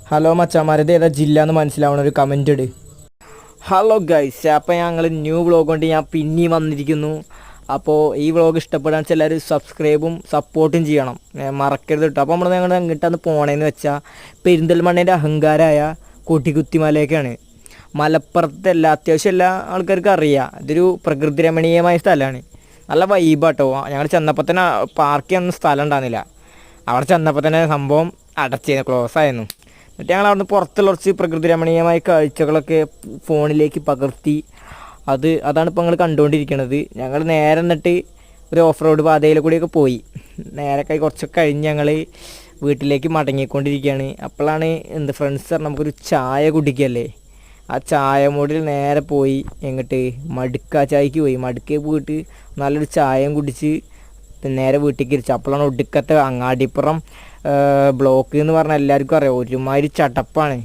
Hello മച്ചാമാരെ, ഇത് ഏതാ ജില്ല എന്ന് മനസ്സിലാവണ ഒരു കമൻ്റ് ഇട്. ഹലോ ഗൈസ്, അപ്പോൾ ഞങ്ങൾ ന്യൂ വ്ളോഗ് കൊണ്ട് ഞാൻ പിന്നെയും വന്നിരിക്കുന്നു. അപ്പോൾ ഈ വ്ളോഗ് ഇഷ്ടപ്പെടാൻ വെച്ചാൽ എല്ലാവരും സബ്സ്ക്രൈബും സപ്പോർട്ടും ചെയ്യണം, മറക്കരുത് കേട്ടോ. അപ്പോൾ നമ്മൾ ഞങ്ങൾ എങ്ങോട്ടാണ് പോകണതെന്ന് വെച്ചാൽ പെരിന്തൽമണ്ണേൻ്റെ അഹങ്കാരമായ കൊട്ടിക്കുത്തിമലയൊക്കെയാണ്. മലപ്പുറത്തല്ല, അത്യാവശ്യം എല്ലാ ആൾക്കാർക്കും അറിയാം. ഇതൊരു പ്രകൃതി രമണീയമായ സ്ഥലമാണ്, നല്ല വൈബാട്ടോ. ഞങ്ങൾ ചെന്നപ്പോൾ തന്നെ പാർക്ക് ചെയ്യാനൊന്നും സ്ഥലം ഉണ്ടായിരുന്നില്ല. അവിടെ ചെന്നപ്പോൾ തന്നെ സംഭവം അടച്ചിരുന്നു, ക്ലോസ് ആയിരുന്നു. എന്നിട്ട് ഞങ്ങൾ അവിടുന്ന് പുറത്തുള്ള കുറച്ച് പ്രകൃതി രമണീയമായ കാഴ്ചകളൊക്കെ ഫോണിലേക്ക് പകർത്തി. അതാണ് ഇപ്പോൾ ഞങ്ങൾ കണ്ടുകൊണ്ടിരിക്കുന്നത്. ഞങ്ങൾ നേരെ എന്നിട്ട് ഒരു ഓഫ് റോഡ് പാതയിൽ കൂടിയൊക്കെ പോയി. നേരെ കുറച്ചൊക്കെ കഴിഞ്ഞ് ഞങ്ങൾ വീട്ടിലേക്ക് മടങ്ങിക്കൊണ്ടിരിക്കുകയാണ്. അപ്പോഴാണ് ഫ്രണ്ട്സ് പറഞ്ഞാൽ നമുക്കൊരു ചായ കുടിക്കല്ലേ, ആ ചായ മൂടിൽ നേരെ പോയി എങ്ങോട്ട് മടുക്ക ചായക്ക് പോയി. മടുക്കേ പോയിട്ട് നല്ലൊരു ചായയും കുടിച്ച് നേരെ വീട്ടിലേക്ക് തിരിച്ചു. അപ്പോഴാണ് ഒടുക്കത്തെ അങ്ങാടിപ്പുറം ബ്ലോക്ക് എന്ന് പറഞ്ഞാൽ എല്ലാവർക്കും അറിയാം, ഒരുമാതിരി ചടപ്പാണ്.